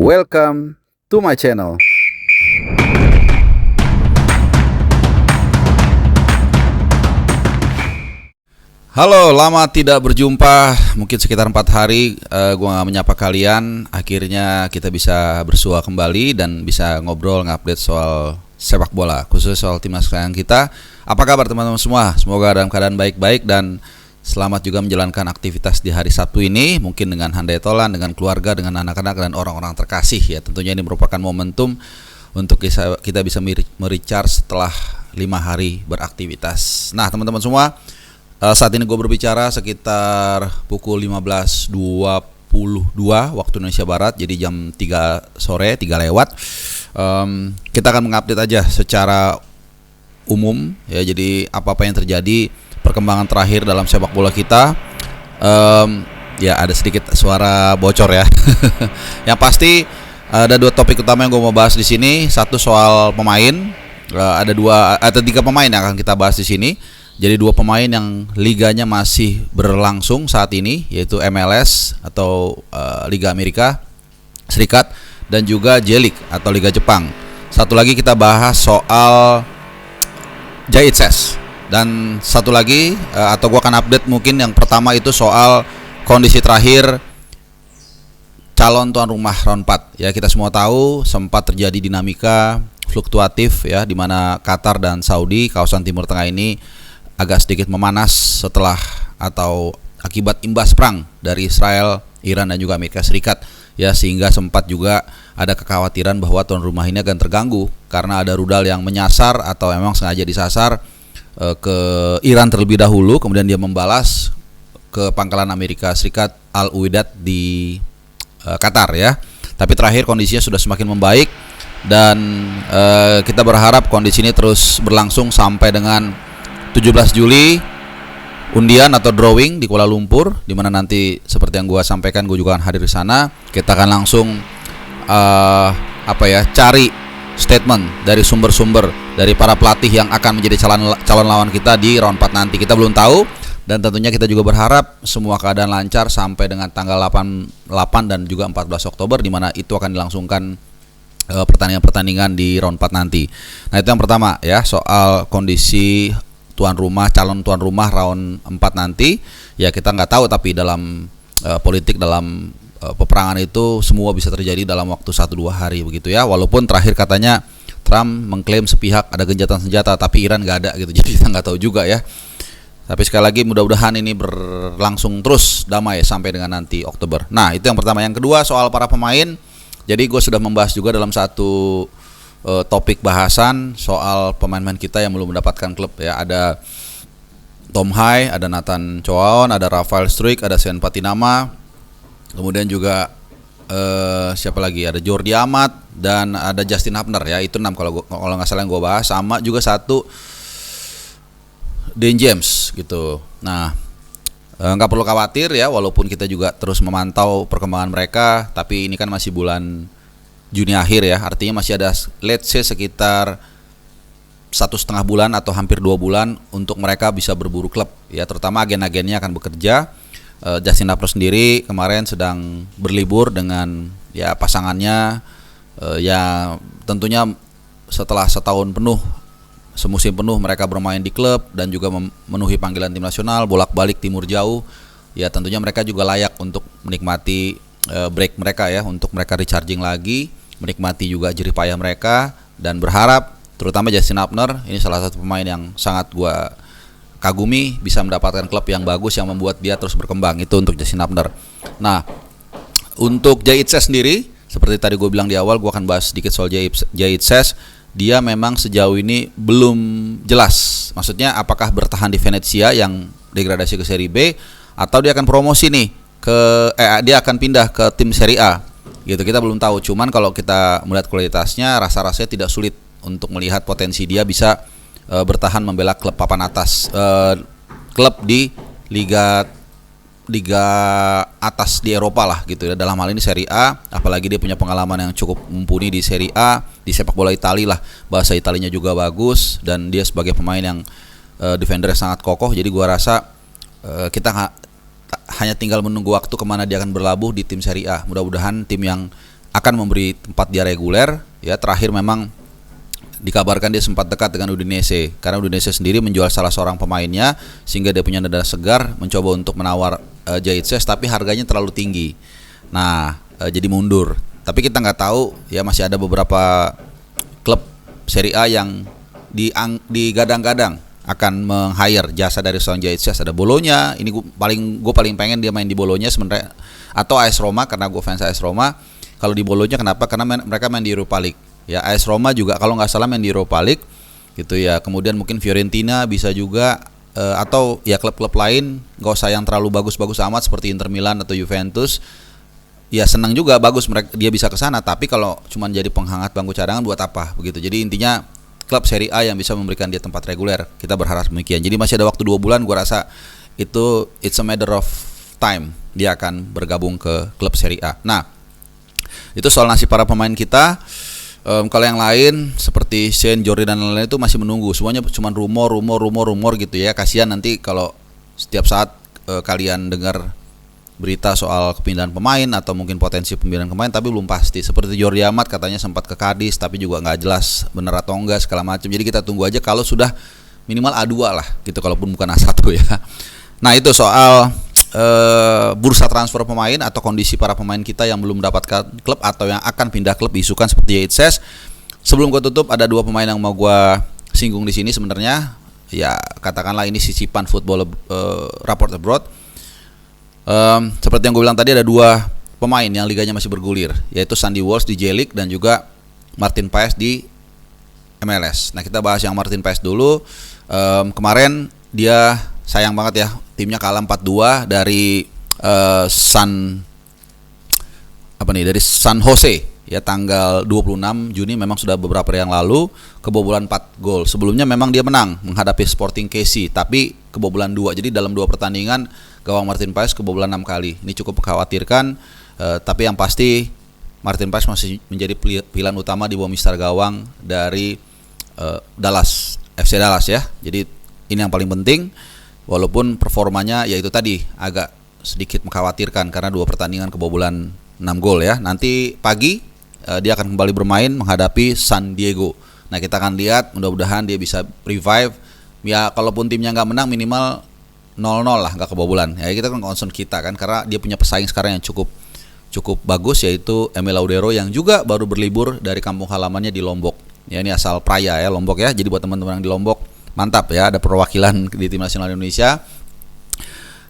Welcome to my channel. Halo, lama tidak berjumpa, mungkin sekitar 4 hari gua gak menyapa kalian. Akhirnya kita bisa bersua kembali dan bisa ngobrol, ngupdate soal sepak bola, khusus soal timnas kesayangan kita. Apa kabar teman-teman semua? Semoga dalam keadaan baik-baik dan selamat juga menjalankan aktivitas di hari Sabtu ini, mungkin dengan handai tolan, dengan keluarga, dengan anak-anak dan orang-orang terkasih ya. Tentunya ini merupakan momentum untuk kita bisa merecharge setelah 5 hari beraktivitas. Nah teman-teman semua, saat ini gue berbicara sekitar pukul 15.22 waktu Indonesia Barat, jadi jam 3 sore, 3 lewat. Kita akan mengupdate aja secara umum ya, jadi apa-apa yang terjadi, perkembangan terakhir dalam sepak bola kita. Ya ada sedikit suara bocor ya. Yang pasti ada 2 topik utama yang gue mau bahas di sini. Satu soal pemain, ada 3 pemain yang akan kita bahas di sini. Jadi 2 pemain yang liganya masih berlangsung saat ini, yaitu MLS atau Liga Amerika Serikat, dan juga J-League atau Liga Jepang. Satu lagi kita bahas soal JHS. Dan satu lagi atau gua akan update mungkin yang pertama itu soal kondisi terakhir calon tuan rumah round 4. Ya, kita semua tahu sempat terjadi dinamika fluktuatif ya, di mana Qatar dan Saudi, kawasan Timur Tengah ini agak sedikit memanas setelah atau akibat imbas perang dari Israel, Iran dan juga Amerika Serikat ya, sehingga sempat juga ada kekhawatiran bahwa tuan rumah ini akan terganggu karena ada rudal yang menyasar atau memang sengaja disasar ke Iran terlebih dahulu, kemudian dia membalas ke pangkalan Amerika Serikat Al-Udeid di Qatar ya. Tapi terakhir kondisinya sudah semakin membaik dan kita berharap kondisi ini terus berlangsung sampai dengan 17 Juli undian atau drawing di Kuala Lumpur, di mana nanti seperti yang gua sampaikan, gua juga akan hadir di sana. Kita akan langsung cari statement dari sumber-sumber dari para pelatih yang akan menjadi calon lawan kita di round 4 nanti. Kita belum tahu, dan tentunya kita juga berharap semua keadaan lancar sampai dengan tanggal 8 dan juga 14 Oktober, di mana itu akan dilangsungkan pertandingan-pertandingan di round 4 nanti. Nah, itu yang pertama ya, soal kondisi calon tuan rumah round 4 nanti. Ya kita nggak tahu, tapi dalam politik, dalam peperangan itu semua bisa terjadi dalam waktu 1-2 hari begitu ya. Walaupun terakhir katanya Trump mengklaim sepihak ada gencatan senjata, tapi Iran nggak ada gitu. Jadi kita nggak tahu juga ya. Tapi sekali lagi mudah-mudahan ini berlangsung terus damai sampai dengan nanti Oktober. Nah itu yang pertama. Yang kedua soal para pemain. Jadi gue sudah membahas juga dalam satu topik bahasan soal pemain-pemain kita yang belum mendapatkan klub ya. Ada Tom Hai, ada Nathan Choaon, ada Rafael Struijk, ada Sen Patinama, kemudian juga siapa lagi, ada Jordi Amat dan ada Justin Hapner ya. Itu 6 kalau nggak salah yang gue bahas. Sama juga satu Dean James gitu. Nah nggak perlu khawatir ya, walaupun kita juga terus memantau perkembangan mereka, tapi ini kan masih bulan Juni akhir ya, artinya masih ada let's say sekitar 1,5 bulan atau hampir 2 bulan untuk mereka bisa berburu klub ya, terutama agen-agennya akan bekerja. Justin Hapner sendiri kemarin sedang berlibur dengan ya pasangannya, ya tentunya setelah setahun penuh, semusim penuh mereka bermain di klub dan juga memenuhi panggilan tim nasional, bolak-balik timur jauh ya, tentunya mereka juga layak untuk menikmati break mereka ya, untuk mereka recharging lagi, menikmati juga jerih payah mereka, dan berharap terutama Justin Hapner, ini salah satu pemain yang sangat gua kagumi, bisa mendapatkan klub yang bagus yang membuat dia terus berkembang. Itu untuk Justin Hapner. Nah, untuk JHS sendiri, seperti tadi gue bilang di awal, gue akan bahas sedikit soal JHS. Dia memang sejauh ini belum jelas, maksudnya apakah bertahan di Venezia yang degradasi ke Serie B, atau dia akan promosi nih dia akan pindah ke tim Serie A gitu. Kita belum tahu, cuman kalau kita melihat kualitasnya, rasa-rasanya tidak sulit untuk melihat potensi dia bisa bertahan membela klub papan atas, klub di liga atas di Eropa lah gitu ya, dalam hal ini Serie A. Apalagi dia punya pengalaman yang cukup mumpuni di Serie A, di sepak bola Italia lah, bahasa Italianya juga bagus, dan dia sebagai pemain yang defender sangat kokoh. Jadi gua rasa kita hanya tinggal menunggu waktu kemana dia akan berlabuh di tim Serie A. Mudah-mudahan tim yang akan memberi tempat dia reguler. Ya, terakhir memang dikabarkan dia sempat dekat dengan Udinese karena Udinese sendiri menjual salah seorang pemainnya sehingga dia punya nada segar mencoba untuk menawar Jaitses, tapi harganya terlalu tinggi. Nah, jadi mundur. Tapi kita nggak tahu ya, masih ada beberapa klub Serie A yang digadang-gadang akan meng-hire jasa dari Son Jaitses. Ada Bologna, ini gue paling pengen dia main di Bologna sebenarnya, atau AS Roma karena gue fans AS Roma. Kalau di Bologna kenapa? Karena mereka main di Europa League. Ya, AS Roma juga kalau nggak salah main di Europa League gitu ya. Kemudian mungkin Fiorentina bisa juga, atau ya klub-klub lain, nggak usah yang terlalu bagus-bagus amat seperti Inter Milan atau Juventus. Ya senang juga, bagus mereka dia bisa ke sana, tapi kalau cuma jadi penghangat bangku cadangan buat apa begitu. Jadi intinya klub Serie A yang bisa memberikan dia tempat reguler, kita berharap demikian. Jadi masih ada waktu 2 bulan, gua rasa itu it's a matter of time dia akan bergabung ke klub Serie A. Nah, itu soal nasib para pemain kita. Kalau yang lain seperti Shane, Jordi dan lain-lain itu masih menunggu. Semuanya cuma rumor gitu ya. Kasihan nanti kalau setiap saat kalian dengar berita soal kepindahan pemain atau mungkin potensi pemilihan pemain tapi belum pasti. Seperti Jordi Amat katanya sempat ke Cadiz tapi juga nggak jelas benar atau enggak segala macam. Jadi kita tunggu aja kalau sudah minimal A2 lah gitu, kalaupun bukan A1 ya. Nah, itu soal bursa transfer pemain atau kondisi para pemain kita yang belum mendapatkan klub atau yang akan pindah klub diisukan seperti Jaitses. Sebelum gue tutup, ada 2 pemain yang mau gue singgung di sini sebenarnya. Ya katakanlah ini sisipan football report abroad. Seperti yang gue bilang tadi, ada 2 pemain yang liganya masih bergulir, yaitu Sandy Walsh di J-League dan juga Martin Paes di MLS. Nah, kita bahas yang Martin Paes dulu. Kemarin dia sayang banget ya, timnya kalah 4-2 dari San Jose ya, tanggal 26 Juni, memang sudah beberapa hari yang lalu, kebobolan 4 gol. Sebelumnya memang dia menang menghadapi Sporting KC, tapi kebobolan 2. Jadi dalam 2 pertandingan gawang Martin Paes kebobolan 6 kali. Ini cukup mengkhawatirkan, tapi yang pasti Martin Paes masih menjadi pilihan utama di bawah mister gawang dari FC Dallas ya. Jadi ini yang paling penting. Walaupun performanya ya itu tadi agak sedikit mengkhawatirkan karena 2 pertandingan kebobolan 6 gol ya. Nanti pagi dia akan kembali bermain menghadapi San Diego. Nah, kita akan lihat, mudah-mudahan dia bisa revive. Ya kalaupun timnya nggak menang minimal 0-0 lah, nggak kebobolan. Ya kita kan concern kita kan, karena dia punya pesaing sekarang yang cukup bagus, yaitu Emil Laudero yang juga baru berlibur dari kampung halamannya di Lombok. Ya ini asal Praia ya, Lombok ya. Jadi buat teman-teman yang di Lombok, mantap ya, ada perwakilan di tim nasional Indonesia.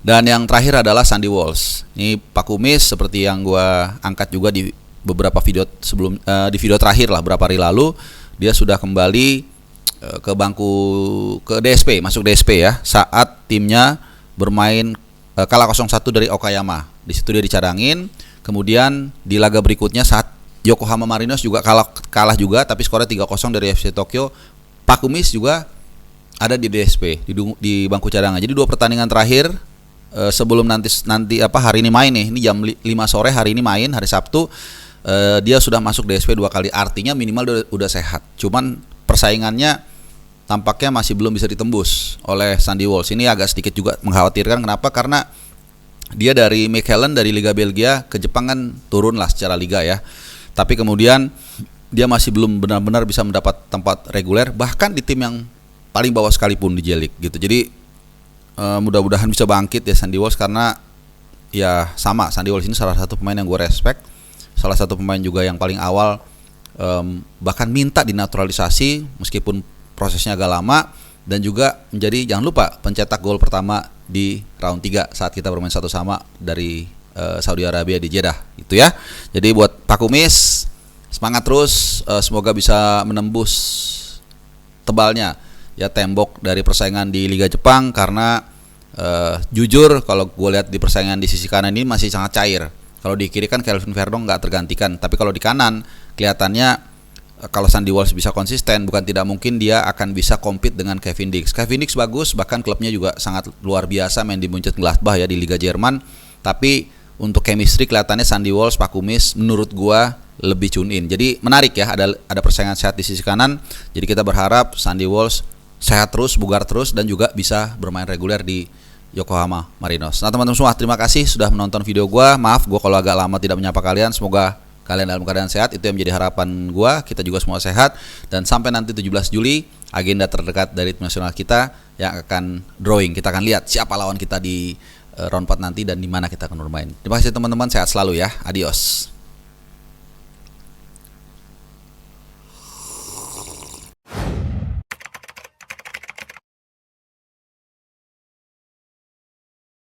Dan yang terakhir adalah Sandy Walsh. Ini Pak Kumis, seperti yang gue angkat juga di beberapa video sebelum, di video terakhir lah beberapa hari lalu, dia sudah kembali ke bangku, ke DSP, masuk DSP ya, saat timnya bermain kalah 0-1 dari Okayama. Di situ dia dicadangin. Kemudian di laga berikutnya saat Yokohama Marinos juga kalah juga, tapi skornya 3-0 dari FC Tokyo. Pak Kumis juga ada di DSP, di bangku cadangan. Jadi 2 pertandingan terakhir sebelum nanti hari ini main nih. Ini jam 5 sore hari ini main, hari Sabtu. Dia sudah masuk DSP 2 kali. Artinya minimal dia udah sehat. Cuman persaingannya tampaknya masih belum bisa ditembus oleh Sandy Walsh. Ini agak sedikit juga mengkhawatirkan. Kenapa? Karena dia dari Mechelen, dari Liga Belgia ke Jepang kan turun lah secara liga ya. Tapi kemudian dia masih belum benar-benar bisa mendapat tempat reguler, bahkan di tim yang paling bawah sekalipun di J-League gitu. Jadi mudah-mudahan bisa bangkit ya Sandy Walsh, karena ya sama, Sandy Walsh ini salah satu pemain yang gue respect, salah satu pemain juga yang paling awal bahkan minta dinaturalisasi meskipun prosesnya agak lama, dan juga menjadi, jangan lupa, pencetak gol pertama di round 3 saat kita bermain 1-1 dari Saudi Arabia di Jeddah gitu ya. Jadi buat Pak Kumis, semangat terus, semoga bisa menembus tebalnya ya tembok dari persaingan di Liga Jepang, karena jujur kalau gue lihat di persaingan di sisi kanan ini masih sangat cair. Kalau di kiri kan Kelvin Verdong nggak tergantikan, tapi kalau di kanan kelihatannya kalau Sandy Walsh bisa konsisten, bukan tidak mungkin dia akan bisa compete dengan Kevin Dix. Kevin Dix bagus, bahkan klubnya juga sangat luar biasa, main di Mönchengladbach ya di Liga Jerman. Tapi untuk chemistry kelihatannya Sandy Walsh, Pak Kumis menurut gua lebih tune in. Jadi menarik ya, ada persaingan sehat di sisi kanan. Jadi kita berharap Sandy Walsh sehat terus, bugar terus, dan juga bisa bermain reguler di Yokohama Marinos. Nah teman-teman semua, terima kasih sudah menonton video gua. Maaf gua kalau agak lama tidak menyapa kalian. Semoga kalian dalam keadaan sehat, itu yang menjadi harapan gua. Kita juga semua sehat, dan sampai nanti 17 Juli agenda terdekat dari tim nasional kita yang akan drawing. Kita akan lihat siapa lawan kita di round 4 nanti dan di mana kita akan bermain. Terima kasih teman-teman, sehat selalu ya. Adios.